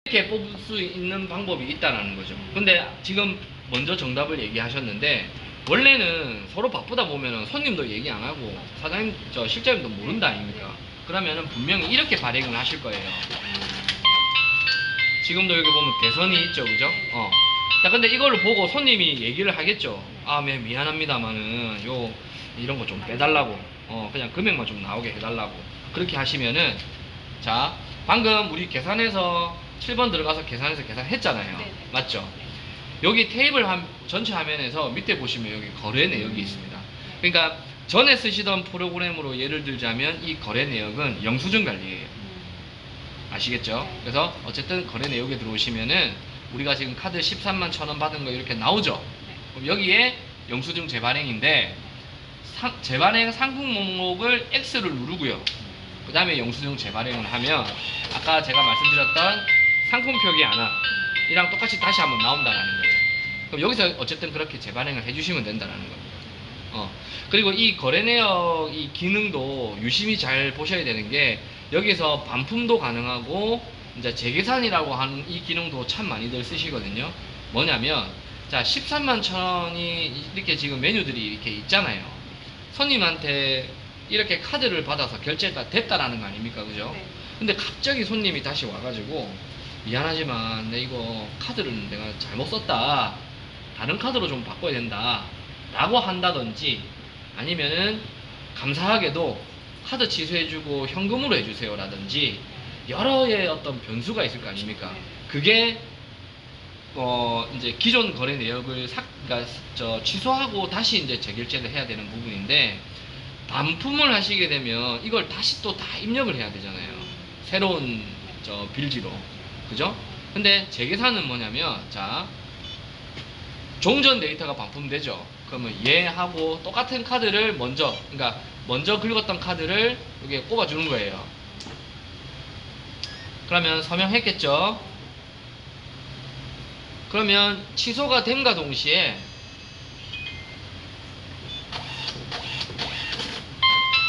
이렇게 뽑을 수 있는 방법이 있다는 거죠. 근데 지금 먼저 정답을 얘기하셨는데, 원래는 서로 바쁘다 보면은 손님도 얘기 안 하고 사장님, 저 실장님도 모른다 아닙니까? 그러면은 분명히 이렇게 발행을 하실 거예요. 지금도 여기 보면 개선이 있죠, 그죠? 자, 근데 이걸 보고 손님이 얘기를 하겠죠. 아, 네, 미안합니다만은 이런 거 좀 빼달라고. 그냥 금액만 좀 나오게 해달라고. 그렇게 하시면은, 자, 방금 우리 계산해서 7번 들어가서 계산했잖아요. 네. 맞죠? 여기 테이블 전체 화면에서 밑에 보시면 여기 거래 내역이 있습니다. 그러니까 전에 쓰시던 프로그램으로 예를 들자면 이 거래 내역은 영수증 관리예요. 아시겠죠? 네. 그래서 어쨌든 거래 내역에 들어오시면은 우리가 지금 카드 13만 1,000원 받은 거 이렇게 나오죠? 네. 그럼 여기에 영수증 재발행인데, 재발행 상품 목록을 X를 누르고요. 그 다음에 영수증 재발행을 하면 아까 제가 말씀드렸던 상품 표기 하나이랑 똑같이 다시 한번 나온다는 거예요. 그럼 여기서 어쨌든 그렇게 재발행을 해주시면 된다는 겁니다. 그리고 이 거래 내역 이 기능도 유심히 잘 보셔야 되는 게, 여기서 반품도 가능하고 이제 재계산이라고 하는 이 기능도 참 많이들 쓰시거든요. 뭐냐면, 자, 13만 1,000원이 이렇게 지금 메뉴들이 이렇게 있잖아요. 손님한테 이렇게 카드를 받아서 결제가 됐다라는 거 아닙니까? 그죠? 네. 근데 갑자기 손님이 다시 와가지고, 미안하지만 내 이거 카드를 내가 잘못 썼다, 다른 카드로 좀 바꿔야 된다 라고 한다든지, 아니면은 감사하게도 카드 취소해주고 현금으로 해주세요 라든지 여러의 어떤 변수가 있을 거 아닙니까? 그게 이제 기존 거래 내역을 그러니까 취소하고 다시 이제 재결제를 해야 되는 부분인데, 반품을 하시게 되면 이걸 다시 또 다 입력을 해야 되잖아요. 새로운 빌지로. 그죠? 근데 재계산은 뭐냐면, 자, 종전 데이터가 반품되죠. 그러면 얘하고 똑같은 카드를 그러니까 먼저 긁었던 카드를 여기에 꼽아주는 거예요. 그러면 서명했겠죠? 그러면 취소가 됨과 동시에,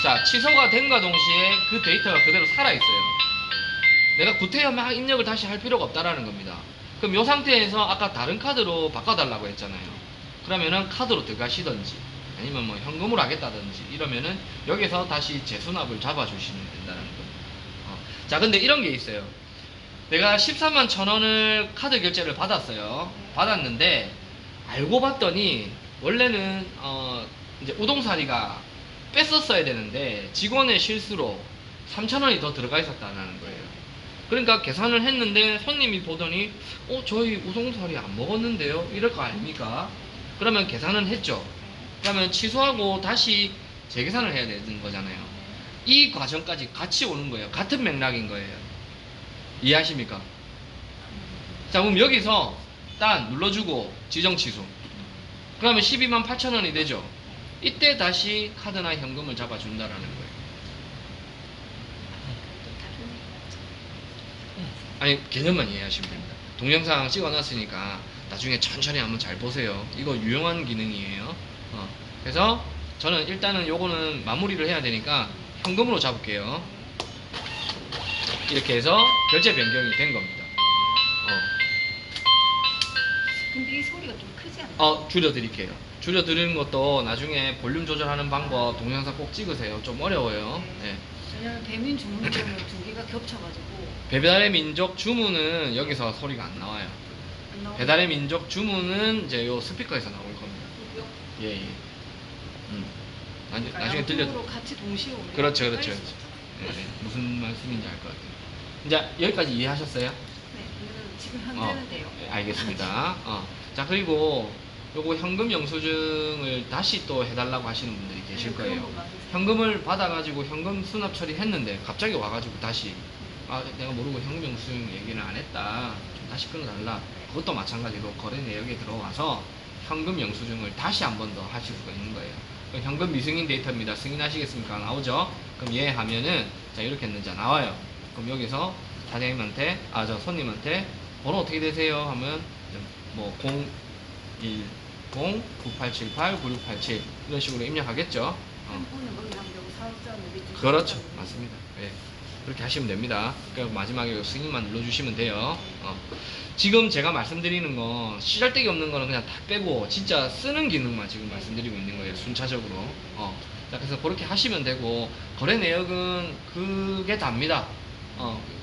자, 취소가 됨과 동시에 그 데이터가 그대로 살아있어요. 내가 구태여 막 입력을 다시 할 필요가 없다라는 겁니다. 그럼 이 상태에서 아까 다른 카드로 바꿔달라고 했잖아요. 그러면은 카드로 들어가시던지 아니면 뭐 현금으로 하겠다든지 이러면은 여기서 다시 재수납을 잡아주시면 된다는 겁니다. 자, 근데 이런 게 있어요. 내가 13만 1,000원을 카드 결제를 받았어요. 받았는데 알고 봤더니 원래는 이제 우동사리가 뺐었어야 되는데 직원의 실수로 3,000원이 더 들어가 있었다는 거예요. 그러니까 계산을 했는데 손님이 보더니 저희 우동사리 안 먹었는데요? 이럴 거 아닙니까? 그러면 계산은 했죠. 그러면 취소하고 다시 재계산을 해야 되는 거잖아요. 이 과정까지 같이 오는 거예요. 같은 맥락인 거예요. 이해하십니까? 자, 그럼 여기서 딱 눌러주고 지정 취소. 그러면 12만 8,000원이 되죠. 이때 다시 카드나 현금을 잡아준다라는 거예요. 아니, 개념만 이해하시면 됩니다. 동영상 찍어놨으니까 나중에 천천히 한번 잘 보세요. 이거 유용한 기능이에요. 그래서 저는 일단은 요거는 마무리를 해야 되니까 현금으로 잡을게요. 이렇게 해서 결제 변경이 된 겁니다. 근데 이 소리가 좀 크지 않나요? 줄여드릴게요. 줄여드리는 것도 나중에 볼륨 조절하는 방법 동영상 꼭 찍으세요. 좀 어려워요. 네. 왜냐면 배민 주문 때문에 두 개가 겹쳐가지고 배달의 민족 주문은 여기서 소리가 안 나와요. 안 나오는 배달의 민족 주문은 이제 요 스피커에서 나올 겁니다. 거고요. 예. 그러니까 나중에 들려. 양쪽으로 같이 동시에 오면 그렇죠. 헷갈릴 수 있죠. 네, 무슨 말씀인지 알 것 같아요. 이제 여기까지 이해하셨어요? 네, 이거는 지금 현재는데요. 네, 알겠습니다. 자, 그리고 요거 현금 영수증을 다시 또 해달라고 하시는 분들이 계실 거예요. 그런 거 많으세요. 현금을 받아가지고 현금 수납 처리했는데 갑자기 와가지고 다시 내가 모르고 현금 영수증 얘기를 안 했다, 좀 다시 끊어달라. 그것도 마찬가지로 거래 내역에 들어와서 현금 영수증을 다시 한 번 더 하실 수가 있는 거예요. 그럼 현금 미승인 데이터입니다. 승인하시겠습니까? 나오죠? 그럼 얘 하면은 자, 이렇게 했는지 나와요. 그럼 여기서 사장님한테 손님한테 번호 어떻게 되세요? 하면 뭐 010-9878-9687 이런 식으로 입력하겠죠. 핸폰에 거기 하면 여기 사업자는 밑에 그렇죠. 사업자는 맞습니다. 네. 그렇게 하시면 됩니다. 그리고 마지막에 승인만 눌러주시면 돼요. 지금 제가 말씀드리는 거 시잘데기 없는 거는 그냥 다 빼고 진짜 쓰는 기능만 지금 말씀드리고 있는 거예요. 순차적으로. 자, 그래서 그렇게 하시면 되고 거래 내역은 그게 답니다.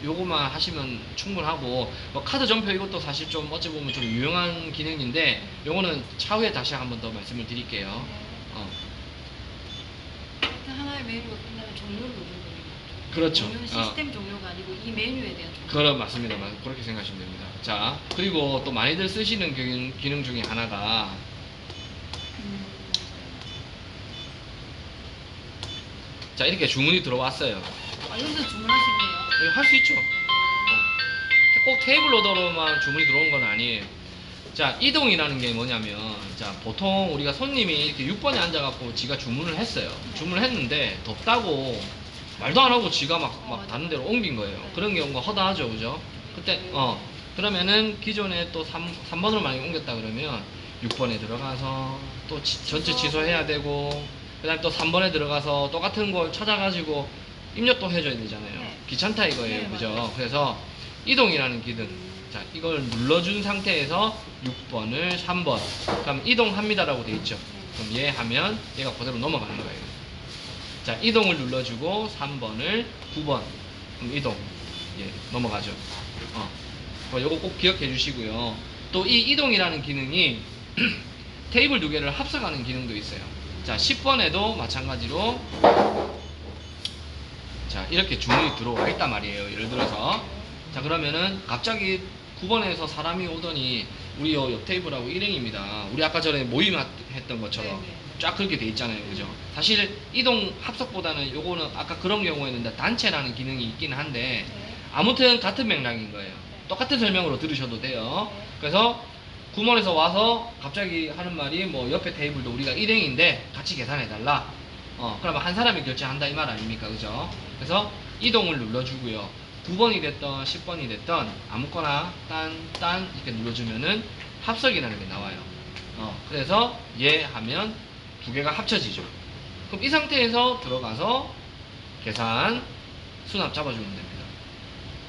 요거만 하시면 충분하고 카드 점표 이것도 사실 좀 어찌 보면 좀 유용한 기능인데 요거는 차후에 다시 한번 더 말씀을 드릴게요. 일단 하나의 메뉴가 끝나면 종료를 누르는 거예요. 그렇죠. 종료는 시스템 종료가 아니고 이 메뉴에 대한 종료. 그럼 맞습니다. 그렇게 생각하시면 됩니다. 자, 그리고 또 많이들 쓰시는 기능 중에 하나가 자, 이렇게 주문이 들어왔어요. 여기서 주문하시네요. 할 수 있죠. 꼭 테이블 오더로만 주문이 들어온 건 아니에요. 자, 이동이라는 게 뭐냐면, 자, 보통 우리가 손님이 이렇게 6번에 앉아갖고 지가 주문을 했어요. 주문을 했는데 덥다고 말도 안 하고 지가 막 다른 데로 옮긴 거예요. 그런 경우가 허다하죠, 그죠? 그때 그러면은 기존에 또 3번으로 많이 옮겼다 그러면 6번에 들어가서 또 전체 취소해야 되고, 그 다음에 또 3번에 들어가서 똑같은 걸 찾아가지고 입력도 해줘야 되잖아요. 네. 귀찮다 이거예요. 네, 그죠? 맞아요. 그래서 이동이라는 기능. 자, 이걸 눌러준 상태에서 6번을 3번. 그럼 이동합니다라고 돼 있죠. 그럼 얘 하면 얘가 그대로 넘어가는 거예요. 자, 이동을 눌러주고 3번을 9번. 그럼 이동. 예, 넘어가죠. 요거 꼭 기억해 주시고요. 또 이 이동이라는 기능이 테이블 두 개를 합성하는 기능도 있어요. 자, 10번에도 마찬가지로 자, 이렇게 주문이 들어와 있단 말이에요. 예를 들어서 자, 그러면은 갑자기 9번에서 사람이 오더니 우리 옆 테이블하고 일행입니다. 우리 아까 전에 모임했던 것처럼 쫙 그렇게 돼 있잖아요. 그죠? 사실 이동 합석보다는 요거는 아까 그런 경우에는 단체라는 기능이 있긴 한데 아무튼 같은 맥락인 거예요. 똑같은 설명으로 들으셔도 돼요. 그래서 9번에서 와서 갑자기 하는 말이 뭐 옆에 테이블도 우리가 일행인데 같이 계산해달라. 그러면 한 사람이 결제한다 이 말 아닙니까? 그죠? 그래서 이동을 눌러주고요. 9번이 됐던 10번이 됐던 아무거나 딴 이렇게 눌러주면은 합석이라는 게 나와요. 그래서 얘 하면 두 개가 합쳐지죠. 그럼 이 상태에서 들어가서 계산 수납 잡아주면 됩니다.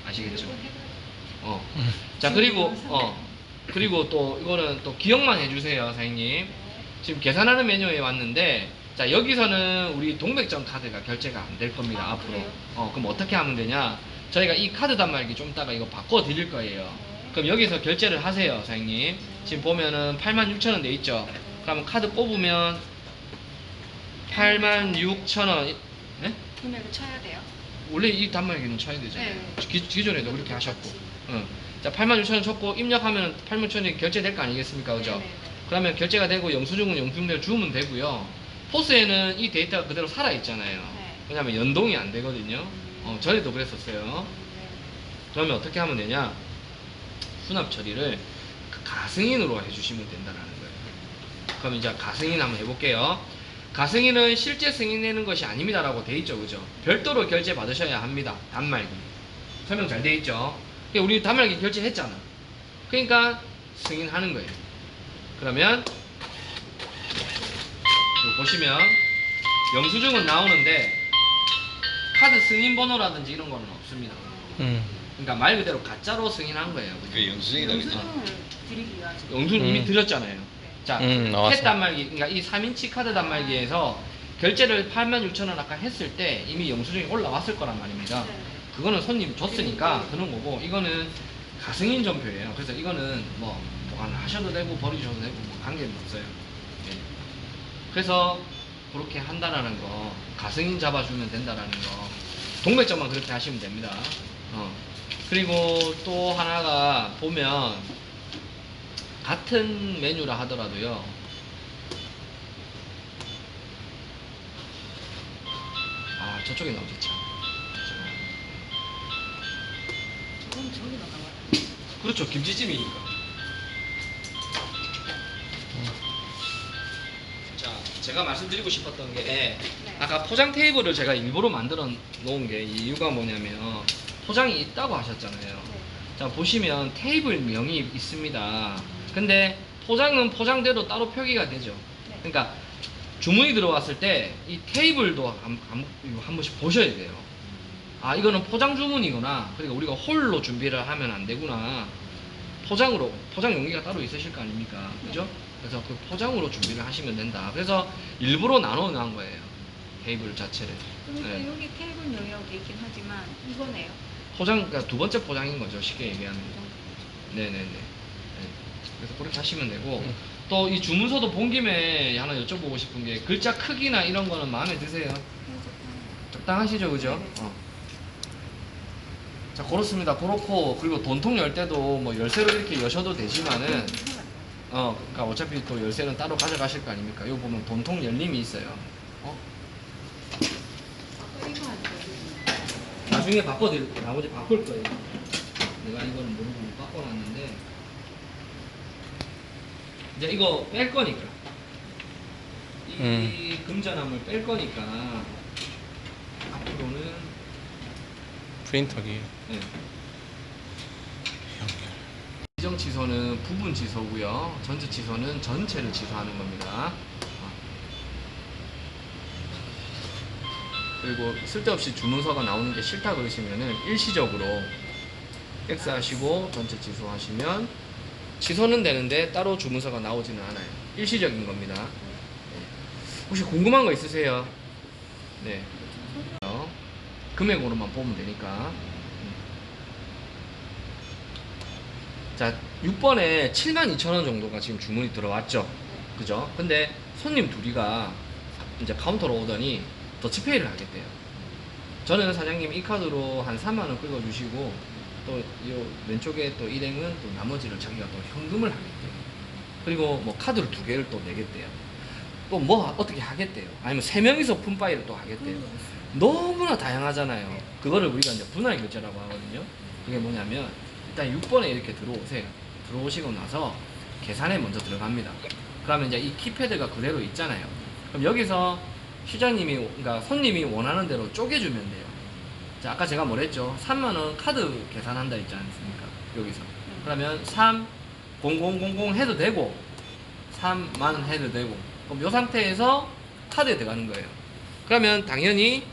아시겠죠? 자, 그리고 또 이거는 또 기억만 해주세요, 사장님. 지금 계산하는 메뉴에 왔는데 자, 여기서는 우리 동백전 카드가 결제가 안 될 겁니다. 앞으로. 그럼 어떻게 하면 되냐? 저희가 이 카드 단말기 좀 이따가 이거 바꿔 드릴 거예요. 그럼 여기서 결제를 하세요, 사장님. 지금 보면은 86,000원 돼 있죠? 그러면 카드 뽑으면 86,000원. 네? 금액을 쳐야 돼요. 원래 이 단말기는 쳐야 되잖아요. 네. 기존에도 그렇게 하셨고. 자, 86,000원 쳤고 입력하면 86,000원이 결제될 거 아니겠습니까? 그죠? 네네. 그러면 결제가 되고 영수증은 영수증대로 주면 되고요. 포스에는 이 데이터가 그대로 살아있잖아요. 왜냐면 연동이 안 되거든요. 전에도 그랬었어요. 그러면 어떻게 하면 되냐? 수납 처리를 가승인으로 해주시면 된다는 거예요. 그럼 이제 가승인 한번 해볼게요. 가승인은 실제 승인내는 것이 아닙니다라고 돼 있죠, 그죠? 별도로 결제 받으셔야 합니다. 단말기 설명 잘 돼 있죠. 우리 단말기 결제했잖아. 그러니까 승인하는 거예요. 그러면 보시면 영수증은 나오는데 카드 승인 번호라든지 이런 거는 없습니다. 그러니까 말 그대로 가짜로 승인한 거예요. 그 영수증이다 그죠? 영수증을 드리기 위한 영수증 이미 드렸잖아요. 자, 나왔어. 캣 단말기, 그러니까 이 3인치 카드 단말기에서 결제를 86,000원 아까 했을 때 이미 영수증이 올라왔을 거란 말입니다. 그거는 손님 줬으니까 그런 거고, 이거는 가승인 전표예요. 그래서 이거는 뭐 보관하셔도 되고 버리셔도 되고 뭐 관계는 없어요. 예. 그래서 그렇게 한다라는 거, 가승인 잡아주면 된다라는 거, 동백점만 그렇게 하시면 됩니다. 그리고 또 하나가 보면 같은 메뉴라 하더라도요. 아, 저쪽에 나오지 참. 그건 저기 나가요. 그렇죠, 김치찜이니까. 자, 제가 말씀드리고 싶었던 게 아까 포장 테이블을 제가 일부러 만들어 놓은 게 이유가 뭐냐면 포장이 있다고 하셨잖아요. 자, 보시면 테이블 명이 있습니다. 근데 포장은 포장대로 따로 표기가 되죠. 그러니까 주문이 들어왔을 때 이 테이블도 한 번씩 보셔야 돼요. 아 이거는 포장 주문이구나. 그러니까 우리가 홀로 준비를 하면 안 되구나. 포장 용기가 따로 있으실 거 아닙니까? 그죠? 그래서 그 포장으로 준비를 하시면 된다. 그래서 일부러 나눠 놓은 거예요. 테이블 자체를. 그러니까 네. 여기 테이블 용이라고 돼 있긴 하지만 이거네요. 포장, 그러니까 두 번째 포장인 거죠. 쉽게 얘기하면. 이 정도. 네네네. 네. 그래서 그렇게 하시면 되고, 또 이 주문서도 본 김에 하나 여쭤보고 싶은 게, 글자 크기나 이런 거는 마음에 드세요? 적당하시죠, 그죠? 네네. 자, 그렇습니다. 그렇고, 그리고 돈통 열 때도 뭐 열쇠로 이렇게 여셔도 되지만은, 그러니까 어차피 또 열쇠는 따로 가져가실 거 아닙니까? 여기 보면 돈통 열림이 있어요. 아까 이거 안 돼. 나중에 바꿔드릴게요. 나머지 바꿀 거예요. 내가 이거는 모르고 바꿔놨는데, 이제 이거 뺄 거니까. 이 금전함을 뺄 거니까, 앞으로는, 프린터기 네. 지정 취소는 부분 취소고요. 전체 취소는 전체를 취소하는 겁니다. 그리고 쓸데없이 주문서가 나오는 게 싫다 그러시면은 일시적으로 X 하시고 전체 취소하시면 취소는 되는데 따로 주문서가 나오지는 않아요. 일시적인 겁니다. 네. 혹시 궁금한 거 있으세요? 네. 금액으로만 보면 되니까. 자, 6번에 72,000원 정도가 지금 주문이 들어왔죠. 그죠? 근데 손님 둘이가 이제 카운터로 오더니 더치페이를 하겠대요. 저는 사장님 이 카드로 한 3만원 긁어주시고, 또 이 왼쪽에 또 일행은 또 나머지를 자기가 또 현금을 하겠대요. 그리고 뭐 카드를 2개를 또 내겠대요. 또 뭐 어떻게 하겠대요. 아니면 3명이서 푼바이를 또 하겠대요. 너무나 다양하잖아요. 그거를 우리가 이제 분할 결제라고 하거든요. 그게 뭐냐면 일단 6번에 이렇게 들어오세요. 들어오시고 나서 계산에 먼저 들어갑니다. 그러면 이제 이 키패드가 그대로 있잖아요. 그럼 여기서 시장님이, 그러니까 손님이 원하는 대로 쪼개주면 돼요. 자, 아까 제가 뭐랬죠? 3만원 카드 계산한다 했지 않습니까? 여기서. 그러면 30000 해도 되고 3만원 해도 되고, 그럼 이 상태에서 카드에 들어가는 거예요. 그러면 당연히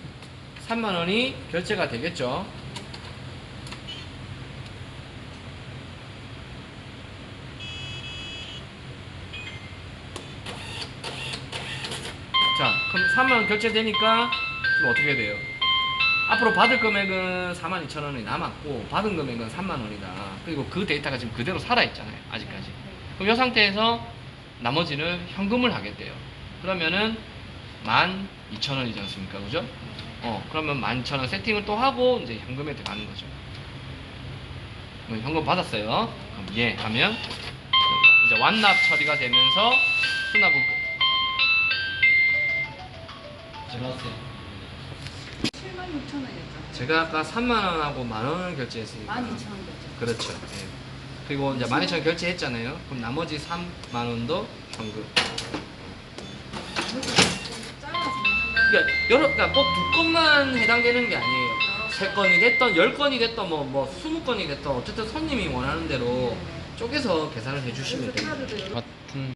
3만원이 결제가 되겠죠. 자, 그럼 3만원 결제되니까 지금 어떻게 돼요? 앞으로 받을 금액은 42,000원이 남았고 받은 금액은 3만원이다. 그리고 그 데이터가 지금 그대로 살아있잖아요. 아직까지. 그럼 이 상태에서 나머지를 현금을 하겠대요. 그러면은 12,000원이지 않습니까? 그죠? 그러면 12,000원 세팅을 또 하고 이제 현금에 들어가는 거죠. 현금 받았어요. 그럼 예 하면 이제 완납 처리가 되면서 수납은 들어왔어요. 76,000원이었죠. 제가 아까 3만원하고 만원을 결제했으니까 12,000원이었죠. 그렇죠. 예. 그리고 이제 12,000원 결제했잖아요. 그럼 나머지 3만원도 현금. 그러니까 꼭 두 건만 해당되는 게 아니에요. 3건이 됐던 10건이 됐던 뭐 20건이 됐던 어쨌든 손님이 원하는 대로 쪼개서 계산을 해주시면 됩니다. 같은